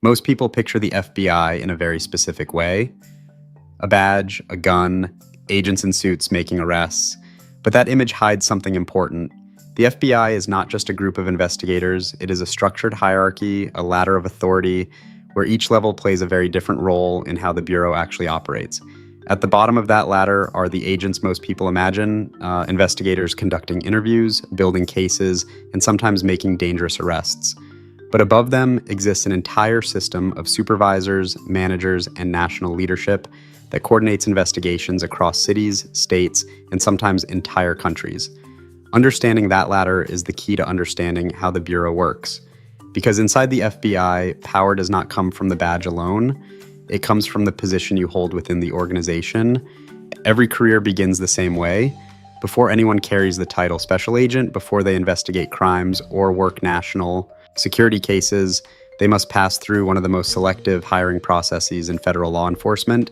Most people picture the FBI in a very specific way: a badge, a gun, agents in suits making arrests. But that image hides something important. The FBI is not just a group of investigators, it is a structured hierarchy, a ladder of authority, where each level plays a very different role in how the Bureau actually operates. At the bottom of that ladder are the agents most people imagine, investigators conducting interviews, building cases, and sometimes making dangerous arrests. But above them exists an entire system of supervisors, managers, and national leadership that coordinates investigations across cities, states, and sometimes entire countries. Understanding that ladder is the key to understanding how the Bureau works. Because inside the FBI, power does not come from the badge alone. It comes from the position you hold within the organization. Every career begins the same way. Before anyone carries the title special agent, before they investigate crimes or work national security cases, they must pass through one of the most selective hiring processes in federal law enforcement.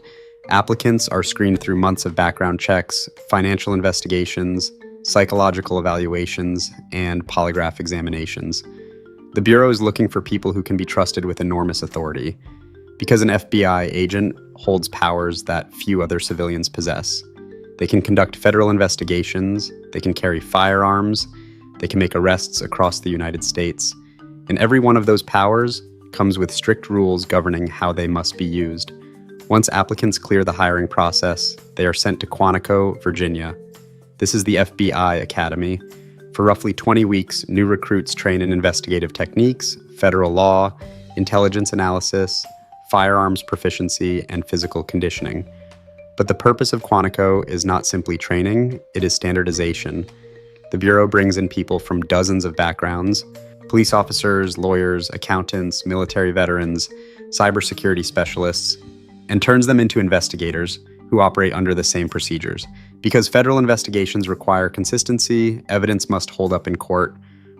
Applicants are screened through months of background checks, financial investigations, psychological evaluations, and polygraph examinations. The Bureau is looking for people who can be trusted with enormous authority, because an FBI agent holds powers that few other civilians possess. They can conduct federal investigations, they can carry firearms, they can make arrests across the United States, and every one of those powers comes with strict rules governing how they must be used. Once applicants clear the hiring process, they are sent to Quantico, Virginia. This is the FBI Academy. For roughly 20 weeks, new recruits train in investigative techniques, federal law, intelligence analysis, firearms proficiency, and physical conditioning. But the purpose of Quantico is not simply training, it is standardization. The Bureau brings in people from dozens of backgrounds: police officers, lawyers, accountants, military veterans, cybersecurity specialists, and turns them into investigators who operate under the same procedures. Because federal investigations require consistency, evidence must hold up in court,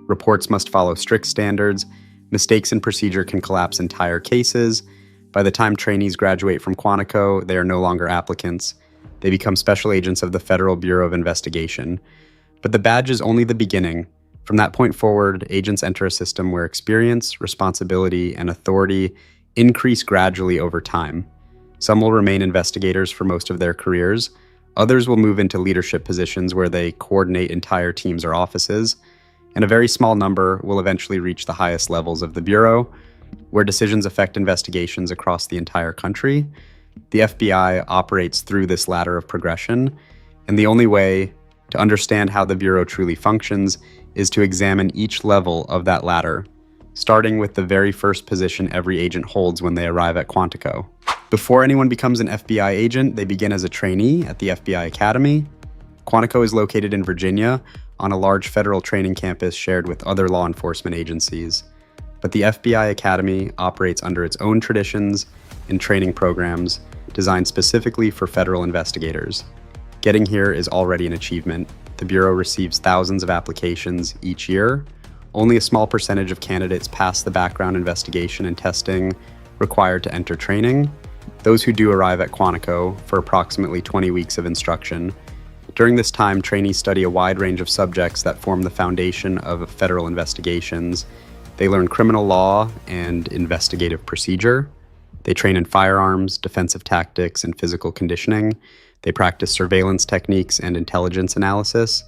reports must follow strict standards, mistakes in procedure can collapse entire cases. By the time trainees graduate from Quantico, they are no longer applicants. They become special agents of the Federal Bureau of Investigation. But the badge is only the beginning. From that point forward, agents enter a system where experience, responsibility, and authority increase gradually over time. Some will remain investigators for most of their careers. Others will move into leadership positions where they coordinate entire teams or offices. And a very small number will eventually reach the highest levels of the Bureau, where decisions affect investigations across the entire country. The FBI operates through this ladder of progression, and the only way to understand how the Bureau truly functions is to examine each level of that ladder, starting with the very first position every agent holds when they arrive at Quantico. Before anyone becomes an FBI agent, they begin as a trainee at the FBI Academy. Quantico is located in Virginia on a large federal training campus shared with other law enforcement agencies. But the FBI Academy operates under its own traditions and training programs designed specifically for federal investigators. Getting here is already an achievement. The Bureau receives thousands of applications each year. Only a small percentage of candidates pass the background investigation and testing required to enter training. Those who do arrive at Quantico for approximately 20 weeks of instruction. During this time, trainees study a wide range of subjects that form the foundation of federal investigations. They learn criminal law and investigative procedure. They train in firearms, defensive tactics, and physical conditioning. They practice surveillance techniques and intelligence analysis.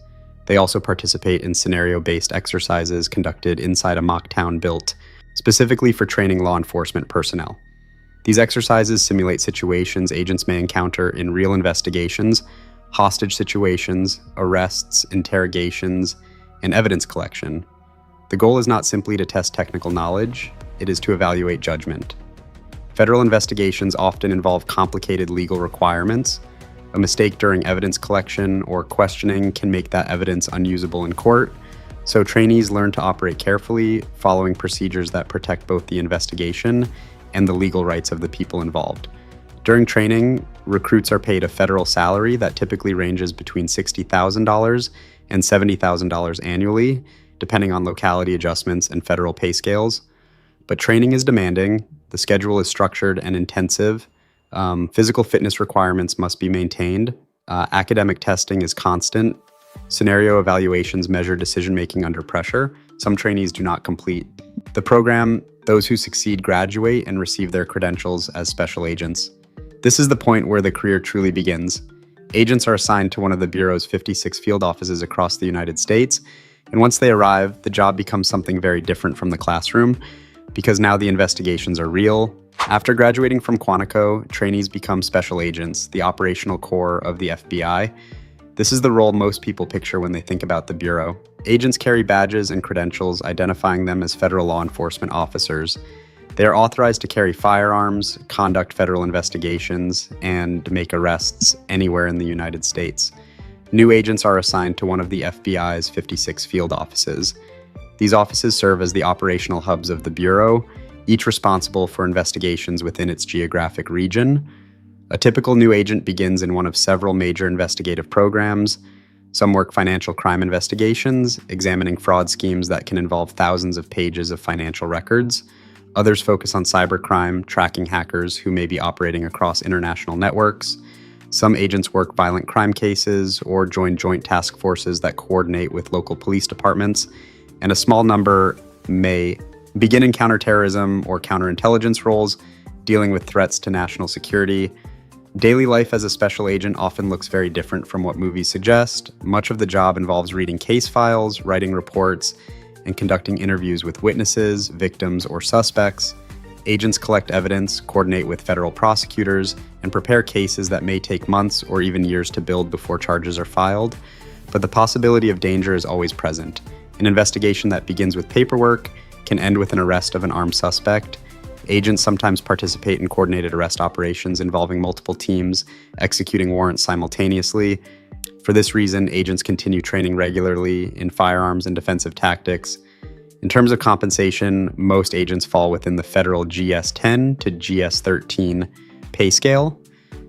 They also participate in scenario-based exercises conducted inside a mock town built specifically for training law enforcement personnel. These exercises simulate situations agents may encounter in real investigations, hostage situations, arrests, interrogations, and evidence collection. The goal is not simply to test technical knowledge, it is to evaluate judgment. Federal investigations often involve complicated legal requirements. A mistake during evidence collection or questioning can make that evidence unusable in court, so trainees learn to operate carefully, following procedures that protect both the investigation and the legal rights of the people involved. During training, recruits are paid a federal salary that typically ranges between $60,000 and $70,000 annually, depending on locality adjustments and federal pay scales. But training is demanding, the schedule is structured and intensive, physical fitness requirements must be maintained, academic testing is constant, scenario evaluations measure decision-making under pressure. Some trainees do not complete The program, those who succeed graduate and receive their credentials as special agents. This is the point where the career truly begins. Agents are assigned to one of the Bureau's 56 field offices across the United States, and once they arrive, the job becomes something very different from the classroom, because now the investigations are real. After graduating from Quantico, trainees become special agents, the operational core of the FBI. This is the role most people picture when they think about the Bureau. Agents carry badges and credentials identifying them as federal law enforcement officers. They are authorized to carry firearms, conduct federal investigations, and make arrests anywhere in the United States. New agents are assigned to one of the FBI's 56 field offices. These offices serve as the operational hubs of the Bureau, each responsible for investigations within its geographic region. A typical new agent begins in one of several major investigative programs. Some work financial crime investigations, examining fraud schemes that can involve thousands of pages of financial records. Others focus on cybercrime, tracking hackers who may be operating across international networks. Some agents work violent crime cases or join joint task forces that coordinate with local police departments. And a small number may begin in counterterrorism or counterintelligence roles, dealing with threats to national security. Daily life as a special agent often looks very different from what movies suggest. Much of the job involves reading case files, writing reports, and conducting interviews with witnesses, victims, or suspects. Agents collect evidence, coordinate with federal prosecutors, and prepare cases that may take months or even years to build before charges are filed. But the possibility of danger is always present. An investigation that begins with paperwork can end with an arrest of an armed suspect. Agents sometimes participate in coordinated arrest operations involving multiple teams executing warrants simultaneously. For this reason, agents continue training regularly in firearms and defensive tactics. In terms of compensation, most agents fall within the federal GS-10 to GS-13 pay scale,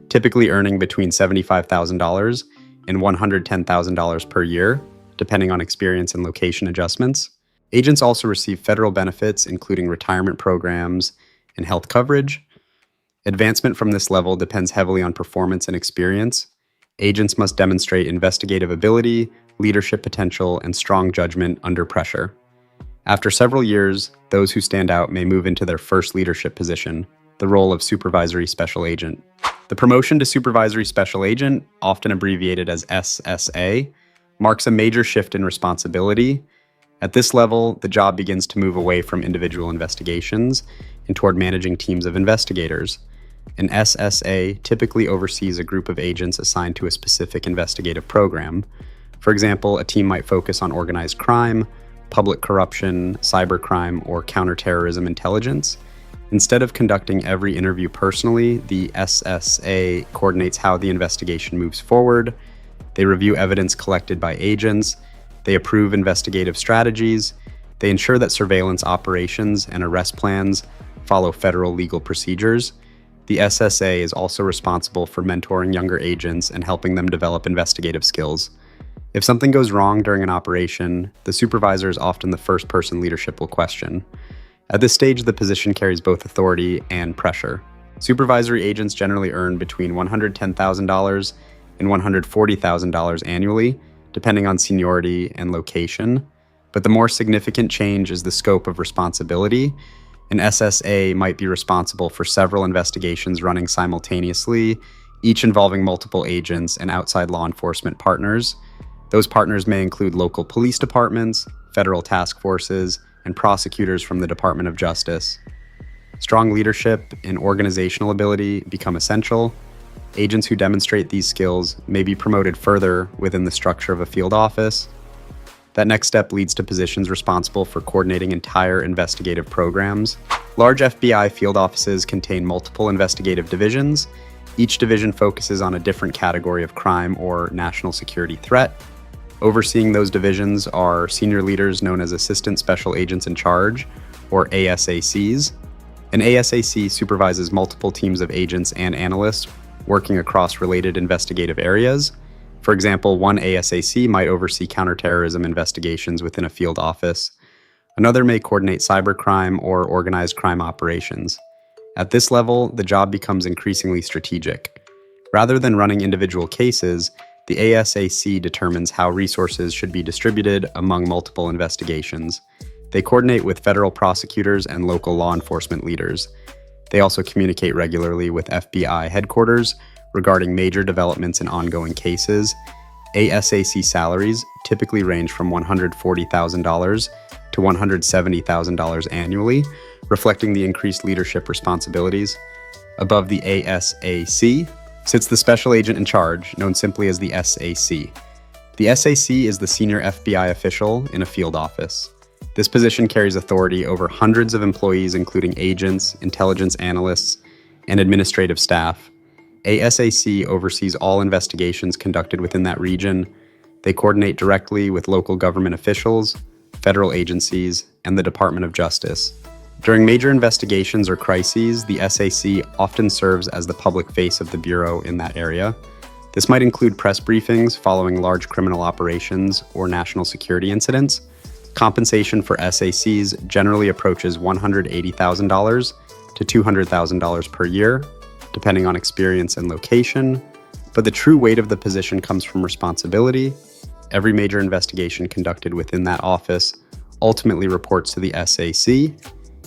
typically earning between $75,000 and $110,000 per year, depending on experience and location adjustments. Agents also receive federal benefits, including retirement programs and health coverage. Advancement from this level depends heavily on performance and experience. Agents must demonstrate investigative ability, leadership potential, and strong judgment under pressure. After several years, those who stand out may move into their first leadership position, the role of supervisory special agent. The promotion to supervisory special agent, often abbreviated as SSA, marks a major shift in responsibility. At this level, the job begins to move away from individual investigations and toward managing teams of investigators. An SSA typically oversees a group of agents assigned to a specific investigative program. For example, a team might focus on organized crime, public corruption, cybercrime, or counterterrorism intelligence. Instead of conducting every interview personally, the SSA coordinates how the investigation moves forward. They review evidence collected by agents. They approve investigative strategies. They ensure that surveillance operations and arrest plans follow federal legal procedures. The SSA is also responsible for mentoring younger agents and helping them develop investigative skills. If something goes wrong during an operation, the supervisor is often the first person leadership will question. At this stage, the position carries both authority and pressure. Supervisory agents generally earn between $110,000 and $140,000 annually, depending on seniority and location. But the more significant change is the scope of responsibility. An SSA might be responsible for several investigations running simultaneously, each involving multiple agents and outside law enforcement partners. Those partners may include local police departments, federal task forces, and prosecutors from the Department of Justice. Strong leadership and organizational ability become essential. Agents who demonstrate these skills may be promoted further within the structure of a field office. That next step leads to positions responsible for coordinating entire investigative programs. Large FBI field offices contain multiple investigative divisions. Each division focuses on a different category of crime or national security threat. Overseeing those divisions are senior leaders known as Assistant Special Agents in Charge, or ASACs. An ASAC supervises multiple teams of agents and analysts working across related investigative areas. For example, one ASAC might oversee counterterrorism investigations within a field office. Another may coordinate cybercrime or organized crime operations. At this level, the job becomes increasingly strategic. Rather than running individual cases, the ASAC determines how resources should be distributed among multiple investigations. They coordinate with federal prosecutors and local law enforcement leaders. They also communicate regularly with FBI headquarters regarding major developments in ongoing cases. ASAC salaries typically range from $140,000 to $170,000 annually, reflecting the increased leadership responsibilities. Above the ASAC sits the special agent in charge, known simply as the SAC. The SAC is the senior FBI official in a field office. This position carries authority over hundreds of employees, including agents, intelligence analysts, and administrative staff. ASAC oversees all investigations conducted within that region. They coordinate directly with local government officials, federal agencies, and the Department of Justice. During major investigations or crises, the SAC often serves as the public face of the Bureau in that area. This might include press briefings following large criminal operations or national security incidents. Compensation for SACs generally approaches $180,000 to $200,000 per year, depending on experience and location, but the true weight of the position comes from responsibility. Every major investigation conducted within that office ultimately reports to the SAC,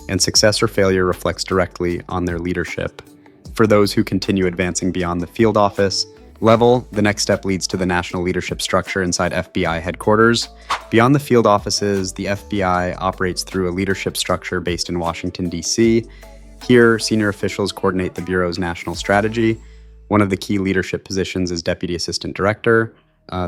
and success or failure reflects directly on their leadership. For those who continue advancing beyond the field office level, the next step leads to the national leadership structure inside FBI headquarters. Beyond the field offices, the FBI operates through a leadership structure based in Washington, D.C. Here, senior officials coordinate the Bureau's national strategy. One of the key leadership positions is Deputy Assistant Director.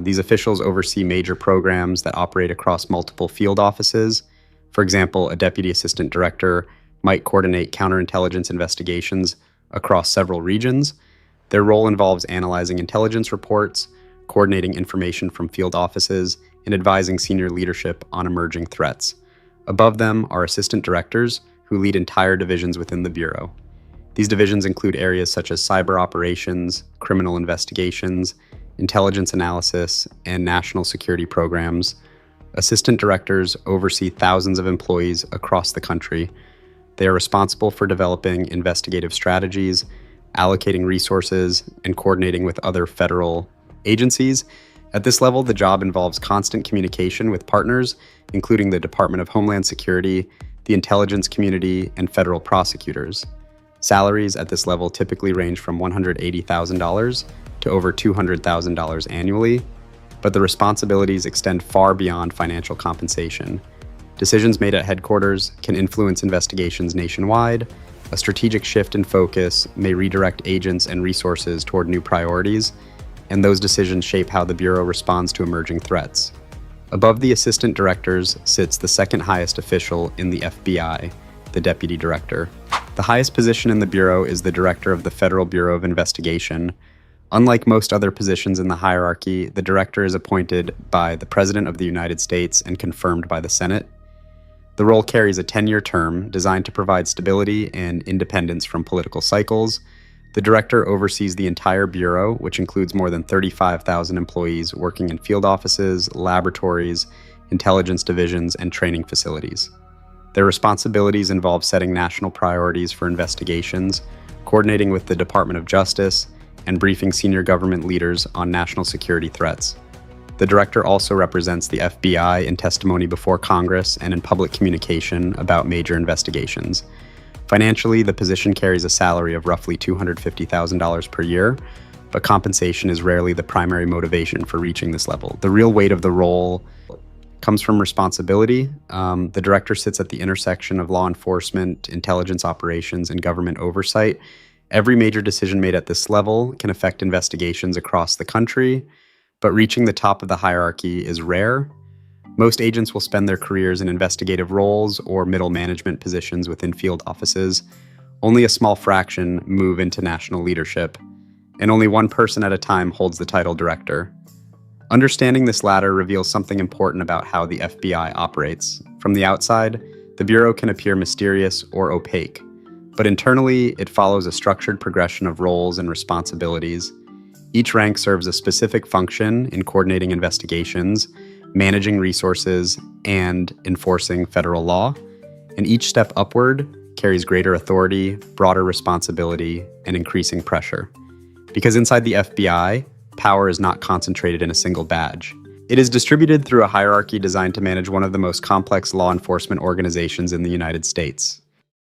These officials oversee major programs that operate across multiple field offices. For example, a Deputy Assistant Director might coordinate counterintelligence investigations across several regions. Their role involves analyzing intelligence reports, coordinating information from field offices, and advising senior leadership on emerging threats. Above them are Assistant Directors, who lead entire divisions within the Bureau. These divisions include areas such as cyber operations, criminal investigations, intelligence analysis, and national security programs. Assistant directors oversee thousands of employees across the country. They are responsible for developing investigative strategies, allocating resources, and coordinating with other federal agencies. At this level, the job involves constant communication with partners, including the Department of Homeland Security, the intelligence community, and federal prosecutors. Salaries at this level typically range from $180,000 to over $200,000 annually, but the responsibilities extend far beyond financial compensation. Decisions made at headquarters can influence investigations nationwide. A strategic shift in focus may redirect agents and resources toward new priorities, and those decisions shape how the Bureau responds to emerging threats. Above the assistant directors sits the second highest official in the FBI, the Deputy Director. The highest position in the Bureau is the Director of the Federal Bureau of Investigation. Unlike most other positions in the hierarchy, the Director is appointed by the President of the United States and confirmed by the Senate. The role carries a 10-year term designed to provide stability and independence from political cycles. The Director oversees the entire Bureau, which includes more than 35,000 employees working in field offices, laboratories, intelligence divisions, and training facilities. Their responsibilities involve setting national priorities for investigations, coordinating with the Department of Justice, and briefing senior government leaders on national security threats. The Director also represents the FBI in testimony before Congress and in public communication about major investigations. Financially, the position carries a salary of roughly $250,000 per year, but compensation is rarely the primary motivation for reaching this level. The real weight of the role comes from responsibility. The Director sits at the intersection of law enforcement, intelligence operations, and government oversight. Every major decision made at this level can affect investigations across the country, but reaching the top of the hierarchy is rare. Most agents will spend their careers in investigative roles or middle management positions within field offices. Only a small fraction move into national leadership, and only one person at a time holds the title Director. Understanding this latter reveals something important about how the FBI operates. From the outside, the Bureau can appear mysterious or opaque, but internally, it follows a structured progression of roles and responsibilities. Each rank serves a specific function in coordinating investigations, managing resources, and enforcing federal law. And each step upward carries greater authority, broader responsibility, and increasing pressure. Because inside the FBI, power is not concentrated in a single badge. It is distributed through a hierarchy designed to manage one of the most complex law enforcement organizations in the United States.